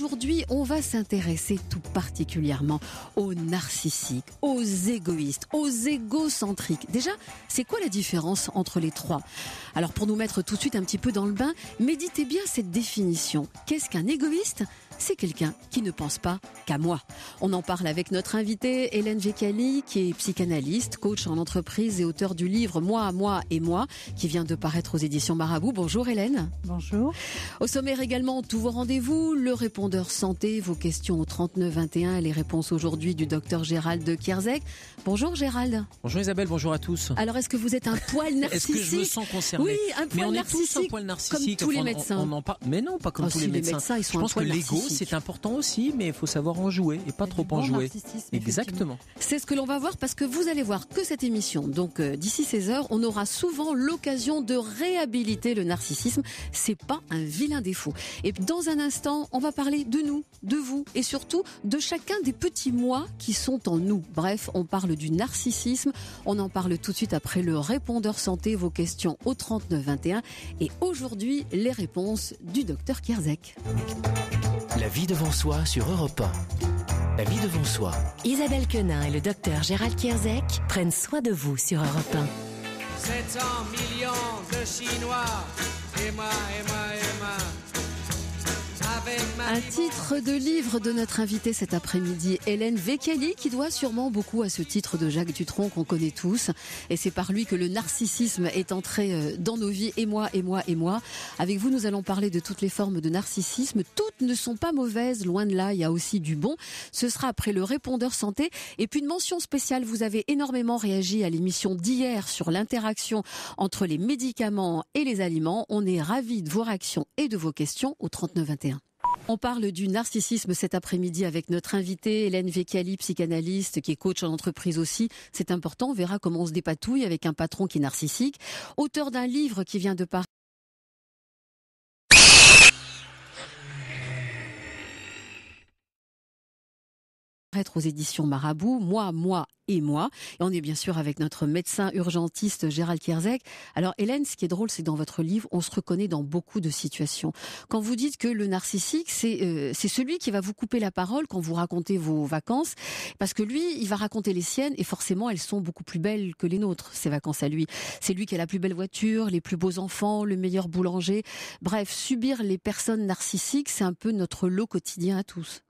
Aujourd'hui, on va s'intéresser tout particulièrement aux narcissiques, aux égoïstes, aux égocentriques. Déjà, c'est quoi la différence entre les trois ? Alors pour nous mettre tout de suite un petit peu dans le bain, méditez bien cette définition. Qu'est-ce qu'un égoïste ? C'est quelqu'un qui ne pense pas qu'à moi. On en parle avec notre invitée Hélène Vecchiali, qui est psychanalyste, coach en entreprise et auteur du livre Moi, moi et moi, qui vient de paraître aux éditions Marabout. Bonjour Hélène. Bonjour. Au sommaire également, tous vos rendez-vous, le répondeur santé, vos questions au 39 21 et les réponses aujourd'hui du docteur Gérald Kierzek. Bonjour Gérald. Bonjour Isabelle, bonjour à tous. Alors est-ce que vous êtes un poil narcissique ? Est-ce que je me sens concerné ? Oui, un poil mais on narcissique, est tous un poil narcissique. comme tous les médecins. Mais non, pas comme tous les médecins. Ils sont je pense que l'ego, c'est important aussi, mais il faut savoir en jouer et pas trop en jouer. Exactement. C'est ce que l'on va voir parce que vous allez voir que cette émission, donc d'ici 16h, on aura souvent l'occasion de réhabiliter le narcissisme. C'est pas un vilain défaut. Et dans un instant, on va parler de nous, de vous et surtout de chacun des petits moi qui sont en nous. Bref, on parle du narcissisme. On en parle tout de suite après le répondeur santé, vos questions au 39 21. Et aujourd'hui, les réponses du docteur Kierzek. La vie devant soi sur Europe 1. La vie devant soi. Isabelle Quenin et le docteur Gérald Kierzek prennent soin de vous sur Europe 1. 700 millions de Chinois, et moi. Un titre de livre de notre invitée cet après-midi, Hélène Vecchiali, qui doit sûrement beaucoup à ce titre de Jacques Dutronc qu'on connaît tous. Et c'est par lui que le narcissisme est entré dans nos vies. Et moi. Avec vous, nous allons parler de toutes les formes de narcissisme. Toutes ne sont pas mauvaises, loin de là, il y a aussi du bon. Ce sera après le répondeur santé. Et puis une mention spéciale, vous avez énormément réagi à l'émission d'hier sur l'interaction entre les médicaments et les aliments. On est ravis de vos réactions et de vos questions au 39 21. On parle du narcissisme cet après-midi avec notre invitée Hélène Vecchiali, psychanalyste, qui est coach en entreprise aussi. C'est important, on verra comment on se dépatouille avec un patron qui est narcissique. Auteur d'un livre qui vient de paraître aux éditions Marabout, Moi et moi. Et on est bien sûr avec notre médecin urgentiste Gérald Kierzek. Alors Hélène, ce qui est drôle, c'est que dans votre livre, on se reconnaît dans beaucoup de situations. Quand vous dites que le narcissique, c'est celui qui va vous couper la parole quand vous racontez vos vacances, parce que lui, il va raconter les siennes et forcément, elles sont beaucoup plus belles que les nôtres, ces vacances à lui. C'est lui qui a la plus belle voiture, les plus beaux enfants, le meilleur boulanger. Bref, subir les personnes narcissiques, c'est un peu notre lot quotidien à tous.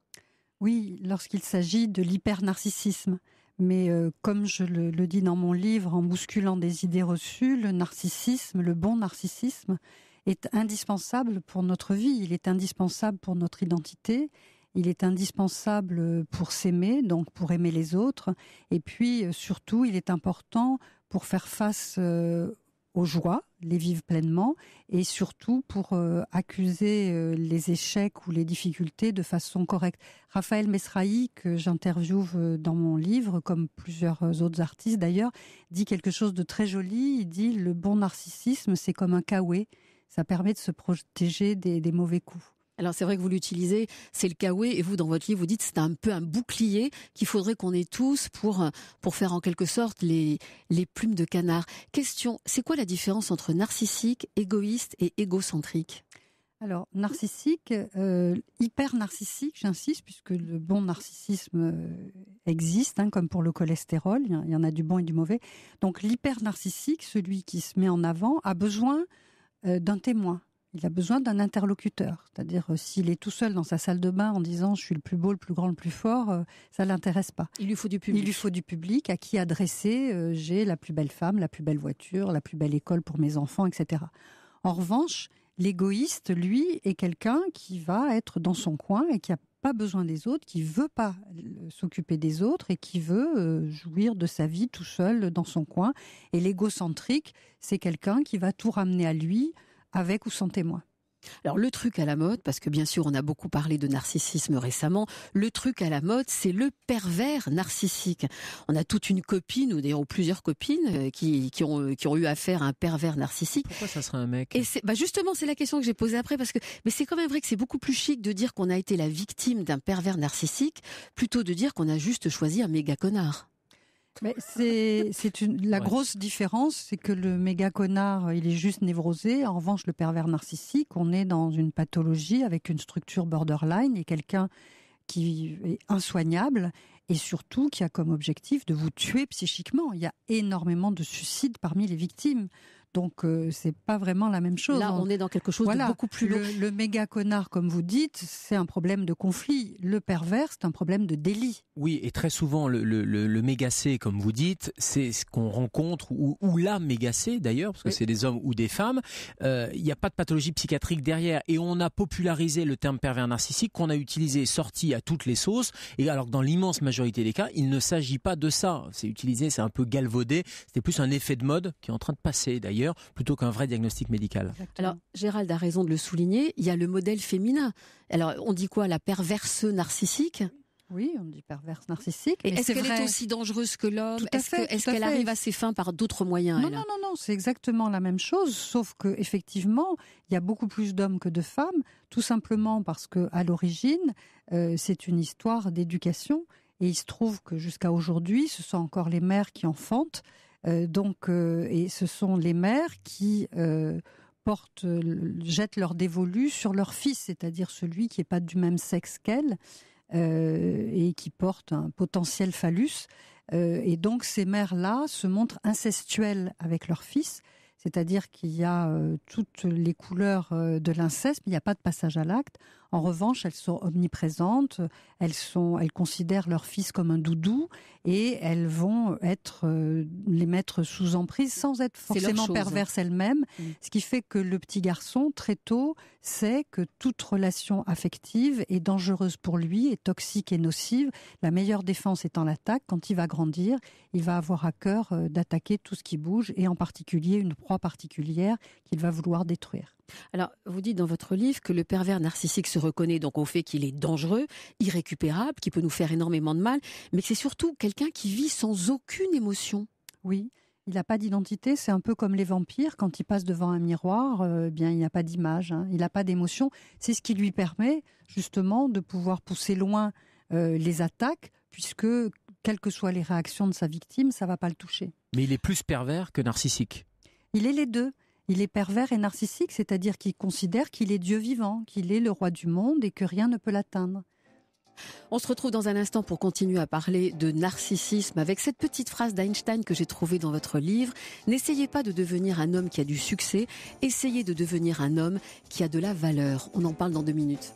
Oui, lorsqu'il s'agit de l'hyper-narcissisme. Mais comme je le dis dans mon livre, en bousculant des idées reçues, le narcissisme, le bon narcissisme, est indispensable pour notre vie. Il est indispensable pour notre identité. Il est indispensable pour s'aimer, donc pour aimer les autres. Et puis, surtout, il est important pour faire face aux joies, les vivre pleinement, et surtout pour accuser les échecs ou les difficultés de façon correcte. Raphaël Mesrahi, que j'interviewe dans mon livre, comme plusieurs autres artistes d'ailleurs, dit quelque chose de très joli. Il dit « Le bon narcissisme, c'est comme un kawaii. Ça permet de se protéger des mauvais coups. » Alors c'est vrai que vous l'utilisez, c'est le kawaii, et vous dans votre livre vous dites que c'est un peu un bouclier qu'il faudrait qu'on ait tous pour faire en quelque sorte les plumes de canard. Question, c'est quoi la différence entre narcissique, égoïste et égocentrique ? Alors narcissique, hyper narcissique, j'insiste, puisque le bon narcissisme existe, comme pour le cholestérol, il y en a du bon et du mauvais. Donc l'hyper narcissique, celui qui se met en avant, a besoin d'un témoin. Il a besoin d'un interlocuteur, c'est-à-dire s'il est tout seul dans sa salle de bain en disant « je suis le plus beau, le plus grand, le plus fort », ça ne l'intéresse pas. Il lui faut du public. Il lui faut du public à qui adresser « j'ai la plus belle femme, la plus belle voiture, la plus belle école pour mes enfants, etc. » En revanche, l'égoïste, lui, est quelqu'un qui va être dans son coin et qui n'a pas besoin des autres, qui ne veut pas s'occuper des autres et qui veut jouir de sa vie tout seul dans son coin. Et l'égocentrique, c'est quelqu'un qui va tout ramener à lui, avec ou sans témoin. Alors le truc à la mode, parce que bien sûr on a beaucoup parlé de narcissisme récemment, le truc à la mode c'est le pervers narcissique. On a toute une copine, ou d'ailleurs plusieurs copines qui ont eu affaire à un pervers narcissique. Pourquoi ça serait un mec ? Et justement c'est la question que j'ai posée après, parce que mais c'est quand même vrai que c'est beaucoup plus chic de dire qu'on a été la victime d'un pervers narcissique plutôt de dire qu'on a juste choisi un méga connard. Mais la grosse différence, c'est que le méga connard, il est juste névrosé. En revanche, le pervers narcissique, on est dans une pathologie avec une structure borderline et quelqu'un qui est insoignable et surtout qui a comme objectif de vous tuer psychiquement. Il y a énormément de suicides parmi les victimes. Donc, c'est pas vraiment la même chose. Là, on est dans quelque chose de beaucoup plus lourd. Le méga connard, comme vous dites, c'est un problème de conflit. Le pervers, c'est un problème de délit. Oui, et très souvent, le méga C, comme vous dites, c'est ce qu'on rencontre, ou la méga C d'ailleurs, parce que c'est des hommes ou des femmes. Il n'y a pas de pathologie psychiatrique derrière. Et on a popularisé le terme pervers narcissique qu'on a utilisé, sorti à toutes les sauces. Et alors que dans l'immense majorité des cas, il ne s'agit pas de ça. C'est utilisé, c'est un peu galvaudé. C'était plus un effet de mode qui est en train de passer d'ailleurs, plutôt qu'un vrai diagnostic médical. Exactement. Alors, Gérald a raison de le souligner, il y a le modèle féminin. Alors, on dit quoi, la perverse narcissique ? Oui, on dit perverse narcissique. Et est-ce qu'elle est aussi dangereuse que l'homme ? Est-ce qu'elle arrive à ses fins par d'autres moyens ? Non, c'est exactement la même chose, sauf qu'effectivement, il y a beaucoup plus d'hommes que de femmes, tout simplement parce qu'à l'origine, c'est une histoire d'éducation. Et il se trouve que jusqu'à aujourd'hui, ce sont encore les mères qui enfantent. Et ce sont les mères qui jettent leur dévolu sur leur fils, c'est-à-dire celui qui n'est pas du même sexe qu'elle et qui porte un potentiel phallus. Et donc ces mères-là se montrent incestuelles avec leur fils, c'est-à-dire qu'il y a toutes les couleurs de l'inceste, mais il n'y a pas de passage à l'acte. En revanche, elles sont omniprésentes, elles considèrent leur fils comme un doudou et elles vont les mettre sous emprise sans être forcément perverses elles-mêmes. Ce qui fait que le petit garçon, très tôt, sait que toute relation affective est dangereuse pour lui, est toxique et nocive. La meilleure défense étant l'attaque. Quand il va grandir, il va avoir à cœur d'attaquer tout ce qui bouge et en particulier une proie particulière qu'il va vouloir détruire. Alors, vous dites dans votre livre que le pervers narcissique se reconnaît donc au fait qu'il est dangereux, irrécupérable, qui peut nous faire énormément de mal, mais que c'est surtout quelqu'un qui vit sans aucune émotion. Oui, il n'a pas d'identité, c'est un peu comme les vampires, quand ils passent devant un miroir, il n'y a pas d'image, il n'a pas d'émotion. C'est ce qui lui permet justement de pouvoir pousser loin les attaques, puisque quelles que soient les réactions de sa victime, ça ne va pas le toucher. Mais il est plus pervers que narcissique. Il est les deux. Il est pervers et narcissique, c'est-à-dire qu'il considère qu'il est Dieu vivant, qu'il est le roi du monde et que rien ne peut l'atteindre. On se retrouve dans un instant pour continuer à parler de narcissisme avec cette petite phrase d'Einstein que j'ai trouvée dans votre livre. N'essayez pas de devenir un homme qui a du succès, essayez de devenir un homme qui a de la valeur. On en parle dans 2 minutes.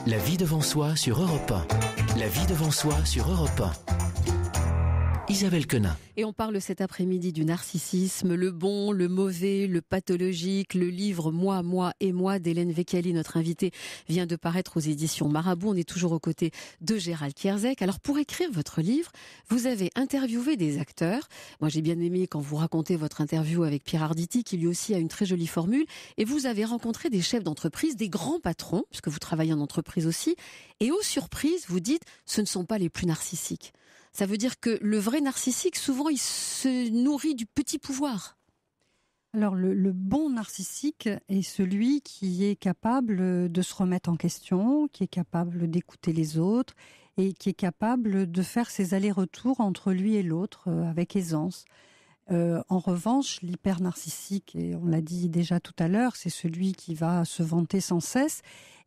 La vie devant soi sur Europe 1. La vie devant soi sur Europe 1. Isabelle Quenin. Et on parle cet après-midi du narcissisme, le bon, le mauvais, le pathologique. Le livre Moi, moi et moi d'Hélène Vecchiali, notre invitée, vient de paraître aux éditions Marabout. On est toujours aux côtés de Gérald Kierzek. Alors pour écrire votre livre, vous avez interviewé des acteurs. Moi j'ai bien aimé quand vous racontez votre interview avec Pierre Arditi, qui lui aussi a une très jolie formule. Et vous avez rencontré des chefs d'entreprise, des grands patrons, puisque vous travaillez en entreprise aussi. Et aux surprises, vous dites, ce ne sont pas les plus narcissiques. Ça veut dire que le vrai narcissique, souvent, il se nourrit du petit pouvoir. Alors, le bon narcissique est celui qui est capable de se remettre en question, qui est capable d'écouter les autres et qui est capable de faire ses allers-retours entre lui et l'autre avec aisance. En revanche, l'hyper-narcissique, et on l'a dit déjà tout à l'heure, c'est celui qui va se vanter sans cesse.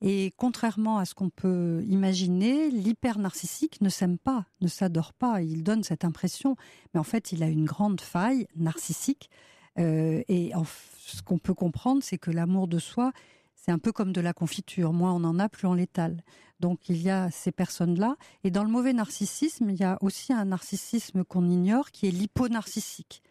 Et contrairement à ce qu'on peut imaginer, l'hyper-narcissique ne s'aime pas, ne s'adore pas. Il donne cette impression. Mais en fait, il a une grande faille narcissique. Ce qu'on peut comprendre, c'est que l'amour de soi, c'est un peu comme de la confiture. Moins on en a, plus on l'étale. Donc il y a ces personnes-là. Et dans le mauvais narcissisme, il y a aussi un narcissisme qu'on ignore, qui est l'hyponarcissique.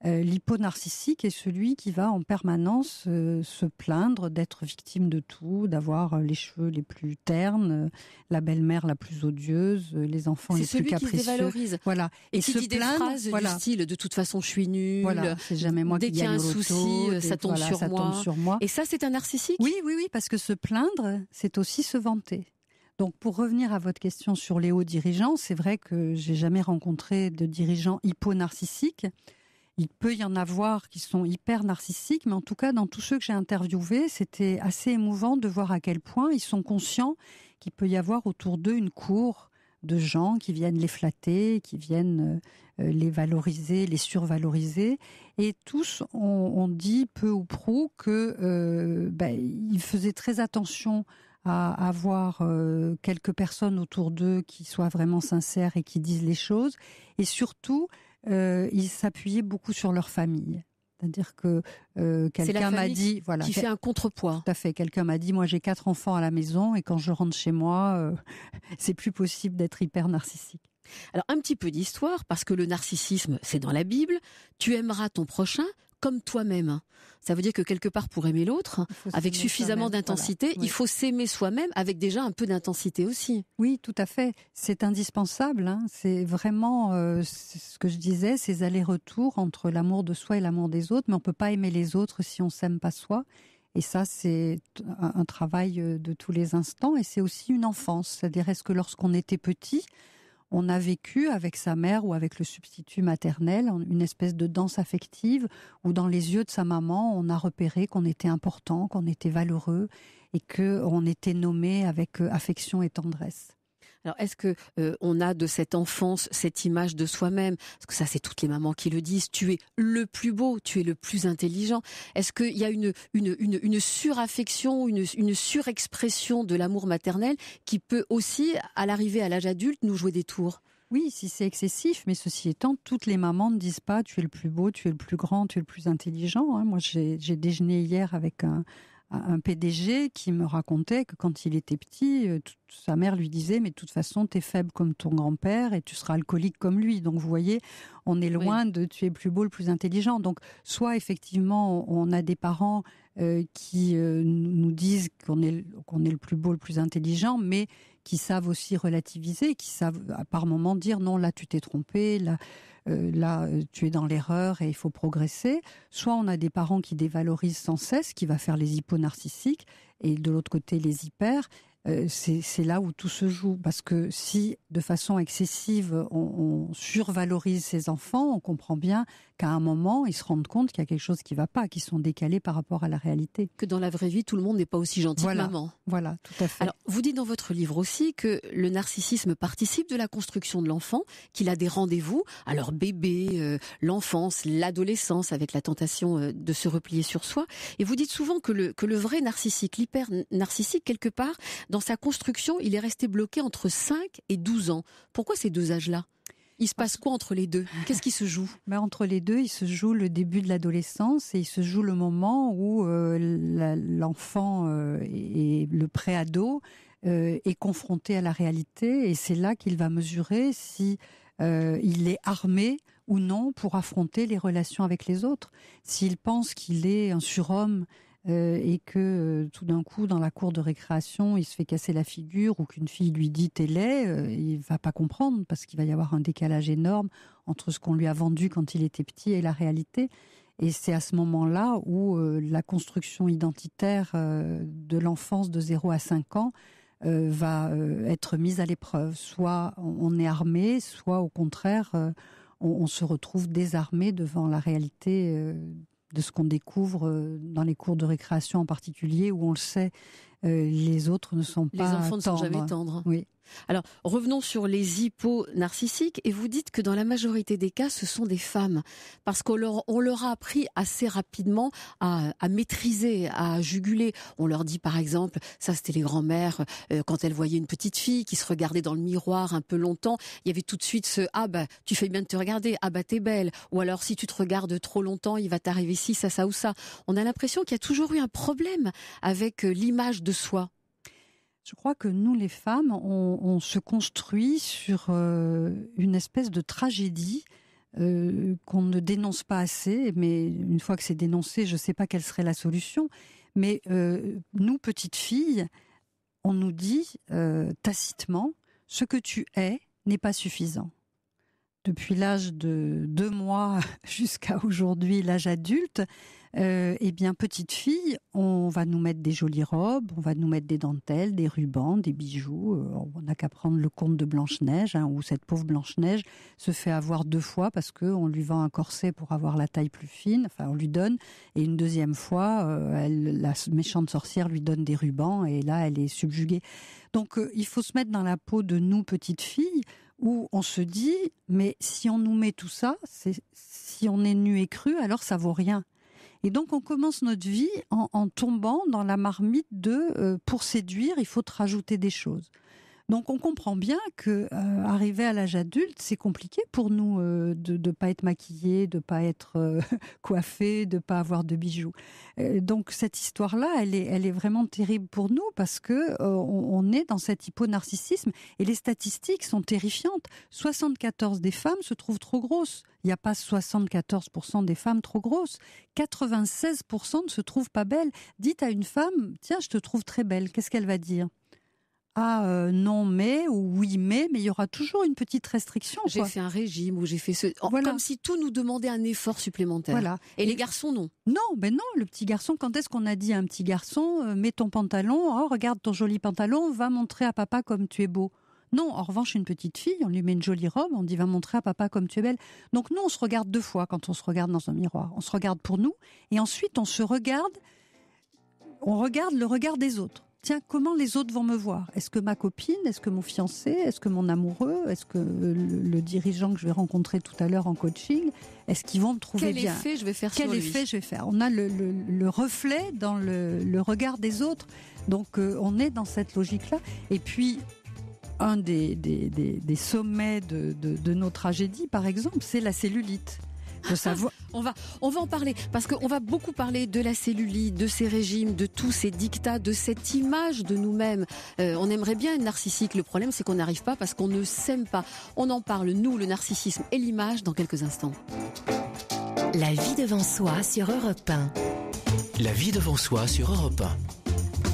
L'hyponarcissique est celui qui va en permanence se plaindre d'être victime de tout, d'avoir les cheveux les plus ternes, la belle-mère la plus odieuse, les enfants les plus capricieux. C'est celui qui se dévalorise. Voilà. Et qui dit des phrases du style « de toute façon je suis nul », voilà, c'est jamais moi dès qui gagne au loto, dès qu'il y a un souci, ça tombe sur moi. Et ça, c'est un narcissique ? Oui, parce que se plaindre, c'est aussi se vanter. Donc, pour revenir à votre question sur les hauts dirigeants, c'est vrai que j'ai jamais rencontré de dirigeants hyponarcissiques. Il peut y en avoir qui sont hyper narcissiques, mais en tout cas, dans tous ceux que j'ai interviewés, c'était assez émouvant de voir à quel point ils sont conscients qu'il peut y avoir autour d'eux une cour de gens qui viennent les flatter, qui viennent les valoriser, les survaloriser. Et tous ont dit peu ou prou que ils faisaient très attention à avoir quelques personnes autour d'eux qui soient vraiment sincères et qui disent les choses. Et surtout, ils s'appuyaient beaucoup sur leur famille. C'est-à-dire que quelqu'un m'a dit... Voilà, qui fait un contrepoids. Tout à fait. Quelqu'un m'a dit, moi j'ai 4 enfants à la maison et quand je rentre chez moi, c'est plus possible d'être hyper narcissique. Alors un petit peu d'histoire, parce que le narcissisme, c'est dans la Bible. Tu aimeras ton prochain comme toi-même. Ça veut dire que quelque part, pour aimer l'autre, avec suffisamment d'intensité, voilà. Oui. Il faut s'aimer soi-même avec déjà un peu d'intensité aussi. Oui, tout à fait. C'est indispensable. Hein. C'est vraiment c'est ce que je disais, ces allers-retours entre l'amour de soi et l'amour des autres. Mais on ne peut pas aimer les autres si on ne s'aime pas soi. Et ça, c'est un travail de tous les instants. Et c'est aussi une enfance. C'est-à-dire, est-ce que lorsqu'on était petit, on a vécu avec sa mère ou avec le substitut maternel une espèce de danse affective où dans les yeux de sa maman, on a repéré qu'on était important, qu'on était valeureux et qu'on était nommé avec affection et tendresse. Alors, est-ce que on a de cette enfance cette image de soi-même? Parce que ça, c'est toutes les mamans qui le disent. Tu es le plus beau, tu es le plus intelligent. Est-ce qu'il y a une suraffection, une surexpression de l'amour maternel qui peut aussi, à l'arrivée à l'âge adulte, nous jouer des tours? Oui, si c'est excessif, mais ceci étant, toutes les mamans ne disent pas tu es le plus beau, tu es le plus grand, tu es le plus intelligent. Hein. Moi, j'ai déjeuné hier avec un PDG qui me racontait que quand il était petit, sa mère lui disait mais de toute façon t'es faible comme ton grand-père et tu seras alcoolique comme lui. Donc vous voyez, on est loin de tu es le plus beau, le plus intelligent. Donc soit effectivement on a des parents qui nous disent qu'on est le plus beau, le plus intelligent, mais qui savent aussi relativiser, qui savent par moments dire non, là tu t'es trompé, là tu es dans l'erreur et il faut progresser. Soit on a des parents qui dévalorisent sans cesse, qui va faire les hyponarcissiques, et de l'autre côté les hyper. C'est là où tout se joue, parce que si de façon excessive on survalorise ces enfants, on comprend bien qu'à un moment ils se rendent compte qu'il y a quelque chose qui ne va pas, qu'ils sont décalés par rapport à la réalité. Que dans la vraie vie tout le monde n'est pas aussi gentil que maman. Voilà, tout à fait. Alors vous dites dans votre livre aussi que le narcissisme participe de la construction de l'enfant, qu'il a des rendez-vous, alors bébé, l'enfance, l'adolescence avec la tentation de se replier sur soi, et vous dites souvent que le vrai narcissique, l'hyper-narcissique quelque part, dans sa construction, il est resté bloqué entre 5 et 12 ans. Pourquoi ces deux âges-là ? Il se passe quoi entre les deux ? Qu'est-ce qui se joue ? Entre les deux, il se joue le début de l'adolescence et il se joue le moment où l'enfant et le pré-ado est confronté à la réalité, et c'est là qu'il va mesurer si il est armé ou non pour affronter les relations avec les autres. S'il pense qu'il est un surhomme et que tout d'un coup, dans la cour de récréation, il se fait casser la figure ou qu'une fille lui dit « t'es laid », il va pas comprendre parce qu'il va y avoir un décalage énorme entre ce qu'on lui a vendu quand il était petit et la réalité. Et c'est à ce moment-là où la construction identitaire de l'enfance de 0 à 5 ans va être mise à l'épreuve. Soit on est armé, soit au contraire, on se retrouve désarmé devant la réalité de ce qu'on découvre dans les cours de récréation en particulier, où on le sait, les autres ne sont pas tendres. Les enfants ne sont jamais tendres. Oui. Alors, revenons sur les hypo-narcissiques, et vous dites que dans la majorité des cas, ce sont des femmes, parce qu'on leur a appris assez rapidement à maîtriser, à juguler. On leur dit par exemple, ça c'était les grands-mères, quand elles voyaient une petite fille qui se regardait dans le miroir un peu longtemps, il y avait tout de suite ce « ah bah tu fais bien de te regarder, ah bah t'es belle », ou alors si tu te regardes trop longtemps, il va t'arriver ci, ça ou ça. On a l'impression qu'il y a toujours eu un problème avec l'image de soi. Je crois que nous, les femmes, on se construit sur une espèce de tragédie qu'on ne dénonce pas assez. Mais une fois que c'est dénoncé, je ne sais pas quelle serait la solution. Mais nous, petites filles, on nous dit tacitement, ce que tu es n'est pas suffisant. Depuis l'âge de 2 mois jusqu'à aujourd'hui, l'âge adulte, Eh bien, petite fille, on va nous mettre des jolies robes, on va nous mettre des dentelles, des rubans, des bijoux. On n'a qu'à prendre le conte de Blanche-Neige, où cette pauvre Blanche-Neige se fait avoir 2 fois parce qu'on lui vend un corset pour avoir la taille plus fine. Enfin, on lui donne. Et une deuxième fois, la méchante sorcière lui donne des rubans et là, elle est subjuguée. Donc, il faut se mettre dans la peau de nous, petites filles, où on se dit, mais si on nous met tout ça, si on est nu et cru, alors ça vaut rien. Et donc, on commence notre vie en tombant dans la marmite de pour séduire, il faut te rajouter des choses. Donc, on comprend bien que arriver à l'âge adulte, c'est compliqué pour nous de pas être maquillés, de pas être coiffés, de pas avoir de bijoux. Donc, cette histoire-là, elle est vraiment terrible pour nous parce que on est dans cet hyponarcissisme et les statistiques sont terrifiantes. 74 des femmes se trouvent trop grosses. Il n'y a pas 74% des femmes trop grosses. 96% ne se trouvent pas belles. Dites à une femme, tiens, je te trouve très belle. Qu'est-ce qu'elle va dire ? Non mais, ou oui mais il y aura toujours une petite restriction. J'ai fait un régime ou j'ai fait ce... Voilà. Comme si tout nous demandait un effort supplémentaire. Voilà. Et les garçons, non. Non, le petit garçon, quand est-ce qu'on a dit à un petit garçon, mets ton pantalon, regarde ton joli pantalon, va montrer à papa comme tu es beau. Non, en revanche, une petite fille, on lui met une jolie robe, on dit va montrer à papa comme tu es belle. Donc nous, on se regarde 2 fois quand on se regarde dans un miroir. On se regarde pour nous et ensuite on regarde le regard des autres. Tiens, comment les autres vont me voir ? Est-ce que ma copine, est-ce que mon fiancé, est-ce que mon amoureux, est-ce que le dirigeant que je vais rencontrer tout à l'heure en coaching, est-ce qu'ils vont me trouver bien ? Quel effet je vais faire sur lui ? Quel effet je vais faire ? On a le reflet dans le regard des autres. Donc on est dans cette logique-là. Et puis, un des sommets de nos tragédies, par exemple, c'est la cellulite. On va en parler parce qu'on va beaucoup parler de la cellulite, de ces régimes, de tous ces dictats, de cette image de nous-mêmes. On aimerait bien être narcissique. Le problème, c'est qu'on n'arrive pas parce qu'on ne s'aime pas. On en parle, nous, le narcissisme et l'image, dans quelques instants. La vie devant soi sur Europe 1. La vie devant soi sur Europe 1.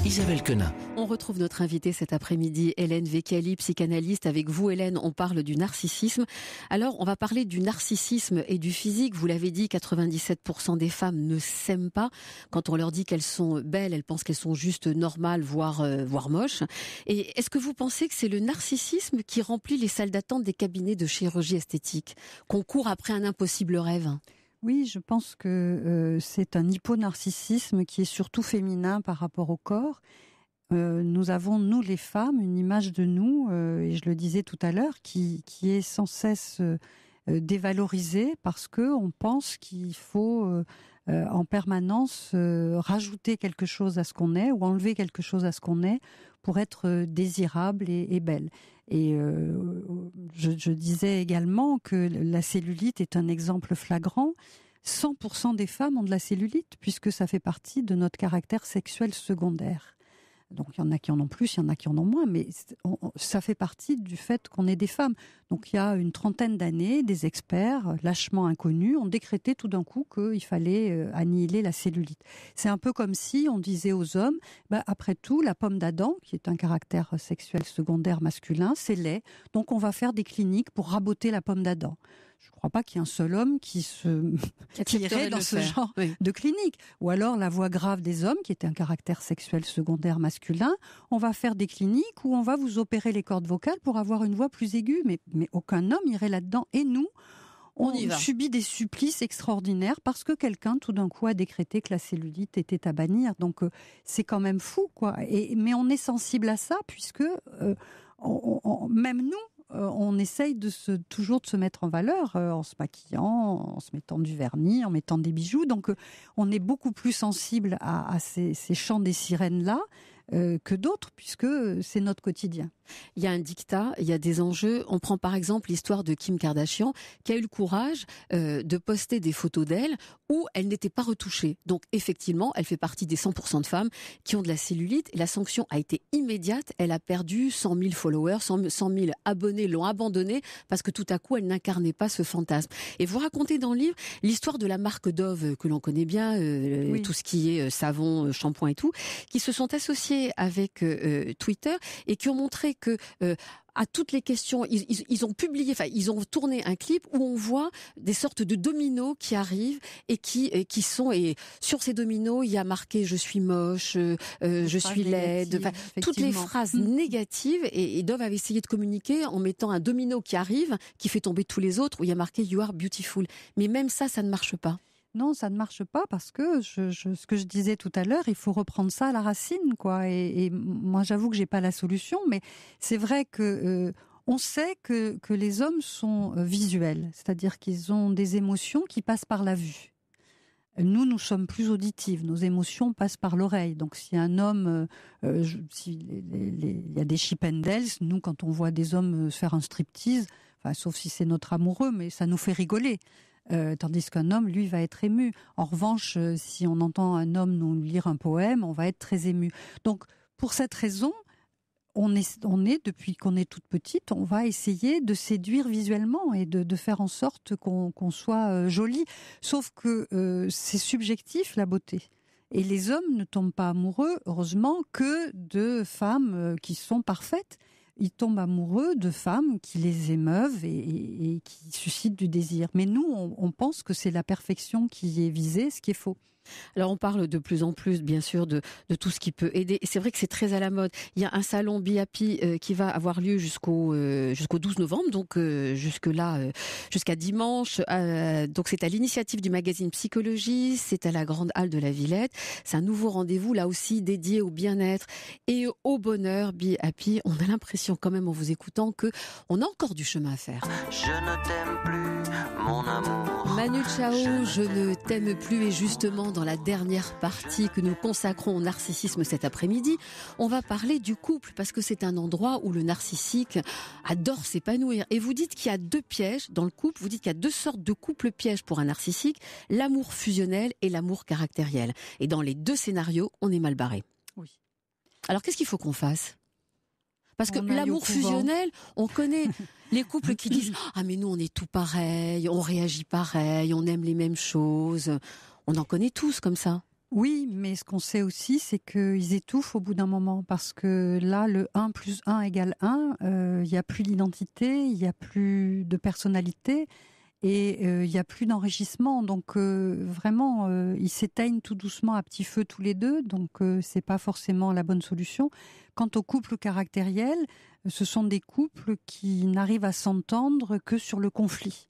Isabelle Quenin. On retrouve notre invitée cet après-midi, Hélène Vecchiali, psychanalyste. Avec vous, Hélène, on parle du narcissisme. Alors, on va parler du narcissisme et du physique. Vous l'avez dit, 97% des femmes ne s'aiment pas. Quand on leur dit qu'elles sont belles, elles pensent qu'elles sont juste normales, voire moches. Et est-ce que vous pensez que c'est le narcissisme qui remplit les salles d'attente des cabinets de chirurgie esthétique, qu'on court après un impossible rêve ? Oui, je pense que c'est un hyponarcissisme qui est surtout féminin par rapport au corps. Nous avons, nous les femmes, une image de nous, et je le disais tout à l'heure, qui est sans cesse dévalorisée parce qu'on pense qu'il faut en permanence rajouter quelque chose à ce qu'on est ou enlever quelque chose à ce qu'on est pour être désirable et belle. Et je disais également que la cellulite est un exemple flagrant. 100% des femmes ont de la cellulite puisque ça fait partie de notre caractère sexuel secondaire. Donc il y en a qui en ont plus, il y en a qui en ont moins, mais ça fait partie du fait qu'on est des femmes. Donc il y a une 30aine d'années, des experts lâchement inconnus ont décrété tout d'un coup qu'il fallait annihiler la cellulite. C'est un peu comme si on disait aux hommes, après tout, la pomme d'Adam, qui est un caractère sexuel secondaire masculin, c'est laid, donc on va faire des cliniques pour raboter la pomme d'Adam. Je ne crois pas qu'il y ait un seul homme qui irait dans ce genre de clinique. Ou alors la voix grave des hommes, qui est un caractère sexuel secondaire masculin, on va faire des cliniques où on va vous opérer les cordes vocales pour avoir une voix plus aiguë. Mais aucun homme irait là-dedans. Et nous, on subit des supplices extraordinaires parce que quelqu'un, tout d'un coup, a décrété que la cellulite était à bannir. Donc, c'est quand même fou, quoi. Mais on est sensible à ça puisque même nous, on essaye toujours de se mettre en valeur en se maquillant, en se mettant du vernis, en mettant des bijoux. Donc, on est beaucoup plus sensible à ces chants des sirènes-là que d'autres, puisque c'est notre quotidien. Il y a un dictat, il y a des enjeux. On prend par exemple l'histoire de Kim Kardashian, qui a eu le courage de poster des photos d'elle où elle n'était pas retouchée. Donc effectivement, elle fait partie des 100% de femmes qui ont de la cellulite. Et la sanction a été immédiate. Elle a perdu 100 000 followers, 100 000 abonnés l'ont abandonnée parce que tout à coup, elle n'incarnait pas ce fantasme. Et vous racontez dans le livre l'histoire de la marque Dove, que l'on connaît bien, tout ce qui est savon, shampoing et tout, qui se sont associés pied avec Twitter et qui ont montré que à toutes les questions, ils ont publié, enfin ils ont tourné un clip où on voit des sortes de dominos qui arrivent et qui sont, et sur ces dominos il y a marqué je suis moche, je suis laide, enfin, toutes les phrases négatives, et Dove avait essayé de communiquer en mettant un domino qui arrive, qui fait tomber tous les autres, où il y a marqué you are beautiful. Mais même ça ne marche pas. Non, ça ne marche pas parce que ce que je disais tout à l'heure, il faut reprendre ça à la racine, quoi. Et moi, j'avoue que j'ai pas la solution, mais c'est vrai que on sait que les hommes sont visuels, c'est-à-dire qu'ils ont des émotions qui passent par la vue. Nous sommes plus auditives, nos émotions passent par l'oreille. Donc si un homme, il y a des Chippendales, nous quand on voit des hommes faire un striptease, enfin, sauf si c'est notre amoureux, mais ça nous fait rigoler. Tandis qu'un homme, lui, va être ému. En revanche, si on entend un homme nous lire un poème, on va être très ému. Donc, pour cette raison, on est depuis qu'on est toute petite, on va essayer de séduire visuellement et de faire en sorte qu'on soit joli. Sauf que c'est subjectif, la beauté. Et les hommes ne tombent pas amoureux, heureusement, que de femmes qui sont parfaites. Ils tombent amoureux de femmes qui les émeuvent et qui suscitent du désir. Mais nous, on pense que c'est la perfection qui est visée, ce qui est faux. Alors on parle de plus en plus, bien sûr, de tout ce qui peut aider. Et c'est vrai que c'est très à la mode. Il y a un salon Be Happy qui va avoir lieu jusqu'au 12 novembre, donc jusqu'à dimanche. Donc c'est à l'initiative du magazine Psychologie, c'est à la Grande Halle de la Villette. C'est un nouveau rendez-vous, là aussi, dédié au bien-être et au bonheur. Be Happy, on a l'impression quand même en vous écoutant que on a encore du chemin à faire. Je ne t'aime plus, mon amour. Manu Chao, je ne t'aime plus, et justement dans la dernière partie que nous consacrons au narcissisme cet après-midi, on va parler du couple, parce que c'est un endroit où le narcissique adore s'épanouir. Et vous dites qu'il y a 2 pièges dans le couple, vous dites qu'il y a 2 sortes de couples pièges pour un narcissique, l'amour fusionnel et l'amour caractériel. Et dans les 2 scénarios, on est mal barré. Oui. Alors qu'est-ce qu'il faut qu'on fasse ? Parce que On aille l'amour au couvent. fusionnel, on connaît les couples qui disent « Ah mais nous on est tout pareil, on réagit pareil, on aime les mêmes choses ». On en connaît tous comme ça. Oui, mais ce qu'on sait aussi, c'est qu'ils étouffent au bout d'un moment. Parce que là, le 1 plus 1 égale 1, il n'y a plus d'identité, il n'y a plus de personnalité et il n'y a plus d'enrichissement. Donc vraiment, ils s'éteignent tout doucement à petit feu tous les deux. Donc c'est pas forcément la bonne solution. Quant aux couples caractériels, ce sont des couples qui n'arrivent à s'entendre que sur le conflit.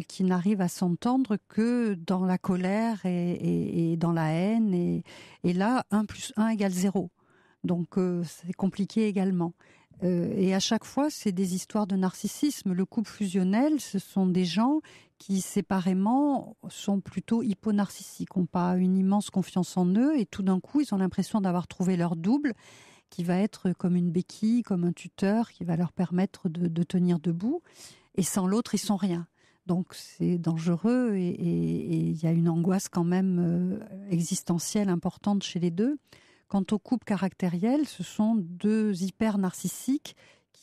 Qui n'arrivent à s'entendre que dans la colère et dans la haine. Et là, 1 plus 1 égale 0. Donc c'est compliqué également. Et à chaque fois, c'est des histoires de narcissisme. Le couple fusionnel, ce sont des gens qui, séparément, sont plutôt hyponarcissiques, n'ont pas une immense confiance en eux, et tout d'un coup, ils ont l'impression d'avoir trouvé leur double, qui va être comme une béquille, comme un tuteur, qui va leur permettre de tenir debout. Et sans l'autre, ils sont rien. Donc c'est dangereux et il y a une angoisse quand même existentielle importante chez les deux. Quant au couple caractériel, ce sont 2 hyper narcissiques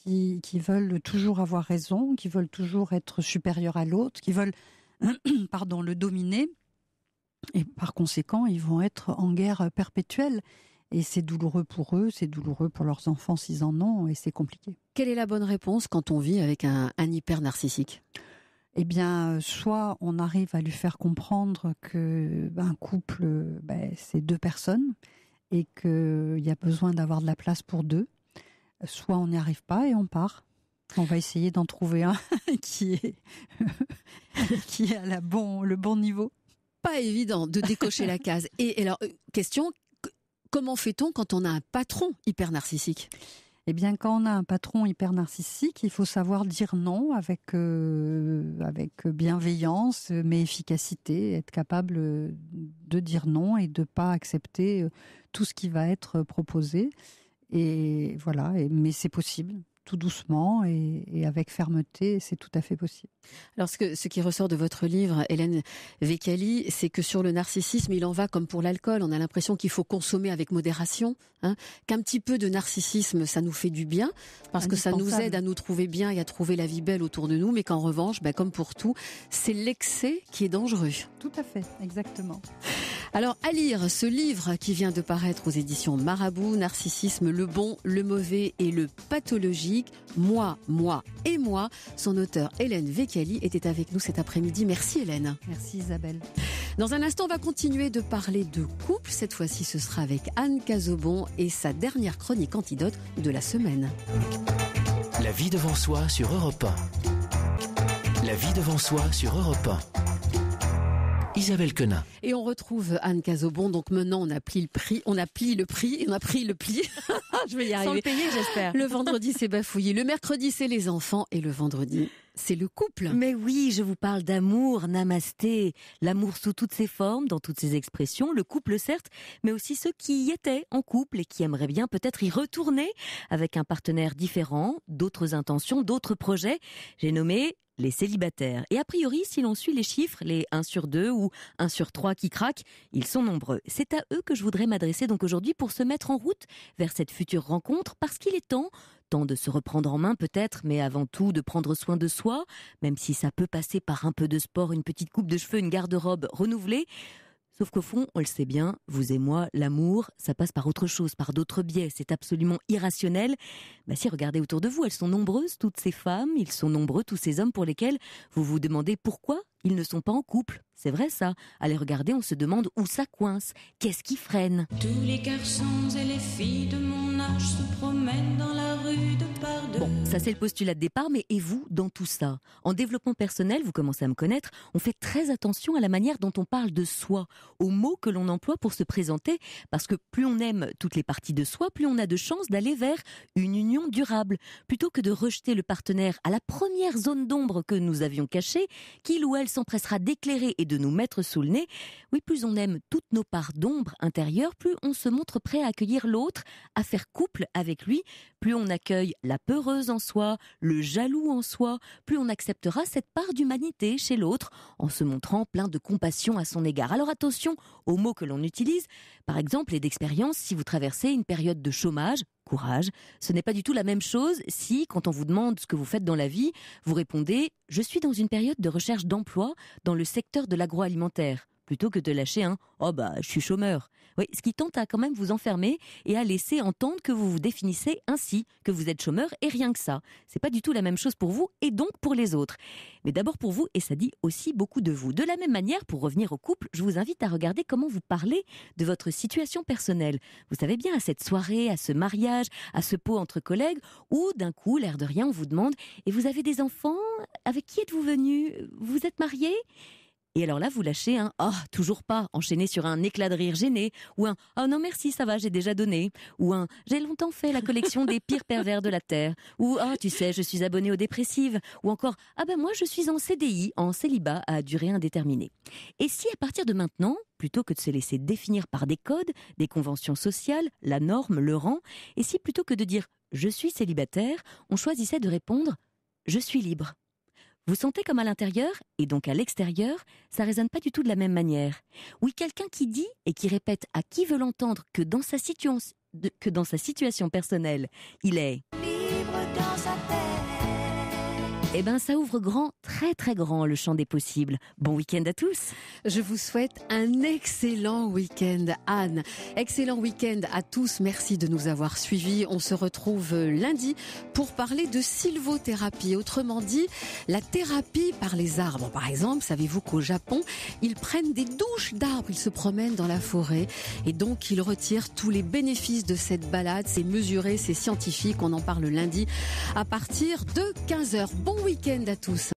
qui veulent toujours avoir raison, qui veulent toujours être supérieurs à l'autre, qui veulent le dominer. Et par conséquent, ils vont être en guerre perpétuelle. Et c'est douloureux pour eux, c'est douloureux pour leurs enfants s'ils en ont, et c'est compliqué. Quelle est la bonne réponse quand on vit avec un hyper narcissique ? Eh bien, soit on arrive à lui faire comprendre que un couple, c'est 2 personnes et qu'il y a besoin d'avoir de la place pour 2. Soit on n'y arrive pas et on part. On va essayer d'en trouver un qui est à le bon niveau. Pas évident de décocher la case. Et alors, question, comment fait-on quand on a un patron hyper narcissique ? Eh bien, quand on a un patron hyper narcissique, il faut savoir dire non avec bienveillance, mais efficacité, être capable de dire non et de ne pas accepter tout ce qui va être proposé. Et voilà, mais c'est possible, tout doucement et avec fermeté, c'est tout à fait possible. Alors ce qui ressort de votre livre, Hélène Vecchiali, c'est que sur le narcissisme, il en va comme pour l'alcool. On a l'impression qu'il faut consommer avec modération, qu'un petit peu de narcissisme, ça nous fait du bien, parce que ça nous aide à nous trouver bien et à trouver la vie belle autour de nous, mais qu'en revanche, comme pour tout, c'est l'excès qui est dangereux. Tout à fait, exactement. Alors, à lire ce livre qui vient de paraître aux éditions Marabout, Narcissisme, le bon, le mauvais et le pathologique. Moi et moi. Son auteur, Hélène Vecchiali, était avec nous cet après-midi. Merci Hélène. Merci Isabelle. Dans un instant, on va continuer de parler de couple. Cette fois-ci, ce sera avec Anne Cazobon et sa dernière chronique antidote de la semaine. La vie devant soi sur Europe 1. La vie devant soi sur Europe 1. Isabelle Quenin. Et on retrouve Anne Cazobon. Donc maintenant, on a pris le pli. Je vais y arriver. Sans le payer, j'espère. Le vendredi, c'est bafouillé. Le mercredi, c'est les enfants. Et le vendredi, c'est le couple. Mais oui, je vous parle d'amour, namasté. L'amour sous toutes ses formes, dans toutes ses expressions. Le couple, certes, mais aussi ceux qui y étaient en couple et qui aimeraient bien peut-être y retourner avec un partenaire différent, d'autres intentions, d'autres projets. J'ai nommé les célibataires. Et a priori, si l'on suit les chiffres, les 1 sur 2 ou 1 sur 3 qui craquent, ils sont nombreux. C'est à eux que je voudrais m'adresser donc aujourd'hui pour se mettre en route vers cette future rencontre, parce qu'il est temps de se reprendre en main peut-être, mais avant tout de prendre soin de soi, même si ça peut passer par un peu de sport, une petite coupe de cheveux, une garde-robe renouvelée. Sauf qu'au fond, on le sait bien, vous et moi, l'amour, ça passe par autre chose, par d'autres biais. C'est absolument irrationnel. Si, regardez autour de vous, elles sont nombreuses, toutes ces femmes, ils sont nombreux, tous ces hommes pour lesquels vous vous demandez pourquoi ils ne sont pas en couple. C'est vrai ça. Allez regarder, on se demande où ça coince. Qu'est-ce qui freine ? Tous les garçons et les filles de mon âge se promènent dans la rue de par deux. Bon, ça c'est le postulat de départ, mais et vous dans tout ça ? En développement personnel, vous commencez à me connaître, on fait très attention à la manière dont on parle de soi, aux mots que l'on emploie pour se présenter, parce que plus on aime toutes les parties de soi, plus on a de chances d'aller vers une union durable, plutôt que de rejeter le partenaire à la première zone d'ombre que nous avions cachée, qu'il ou elle s'empressera d'éclairer et de nous mettre sous le nez. Oui, plus on aime toutes nos parts d'ombre intérieures, plus on se montre prêt à accueillir l'autre, à faire couple avec lui, plus on accueille la peureuse en soi, le jaloux en soi, plus on acceptera cette part d'humanité chez l'autre, en se montrant plein de compassion à son égard. Alors attention aux mots que l'on utilise, par exemple, et d'expérience, si vous traversez une période de chômage, courage, ce n'est pas du tout la même chose si, quand on vous demande ce que vous faites dans la vie, vous répondez « Je suis dans une période de recherche d'emploi dans le secteur de l'agroalimentaire », plutôt que de lâcher un « Oh je suis chômeur ». Oui, ce qui tente à quand même vous enfermer et à laisser entendre que vous vous définissez ainsi, que vous êtes chômeur et rien que ça. C'est pas du tout la même chose pour vous et donc pour les autres. Mais d'abord pour vous, et ça dit aussi beaucoup de vous. De la même manière, pour revenir au couple, je vous invite à regarder comment vous parlez de votre situation personnelle. Vous savez bien, à cette soirée, à ce mariage, à ce pot entre collègues, où d'un coup, l'air de rien, on vous demande « Et vous avez des enfants ? Avec qui êtes-vous venu ? Vous êtes mariés ?» Et alors là, vous lâchez un « Ah, toujours pas », enchaîné sur un éclat de rire gêné, ou un « Ah non merci, ça va, j'ai déjà donné », ou un « J'ai longtemps fait la collection des pires pervers de la Terre », ou « Ah, tu sais, je suis abonné aux dépressives », ou encore « Ah moi, je suis en CDI, en célibat à durée indéterminée ». Et si à partir de maintenant, plutôt que de se laisser définir par des codes, des conventions sociales, la norme, le rang, et si plutôt que de dire « Je suis célibataire », on choisissait de répondre « Je suis libre ». Vous sentez comme à l'intérieur, et donc à l'extérieur, ça résonne pas du tout de la même manière. Oui, quelqu'un qui dit et qui répète à qui veut l'entendre que dans sa situation personnelle, il est Libre dans sa tête. Eh ben, ça ouvre grand, très très grand le champ des possibles. Bon week-end à tous. Je vous souhaite un excellent week-end, Anne. Excellent week-end à tous. Merci de nous avoir suivis. On se retrouve lundi pour parler de sylvothérapie. Autrement dit, la thérapie par les arbres. Par exemple, savez-vous qu'au Japon, ils prennent des douches d'arbres. Ils se promènent dans la forêt et donc ils retirent tous les bénéfices de cette balade. C'est mesuré, c'est scientifique. On en parle lundi à partir de 15h. Bon week-end à tous.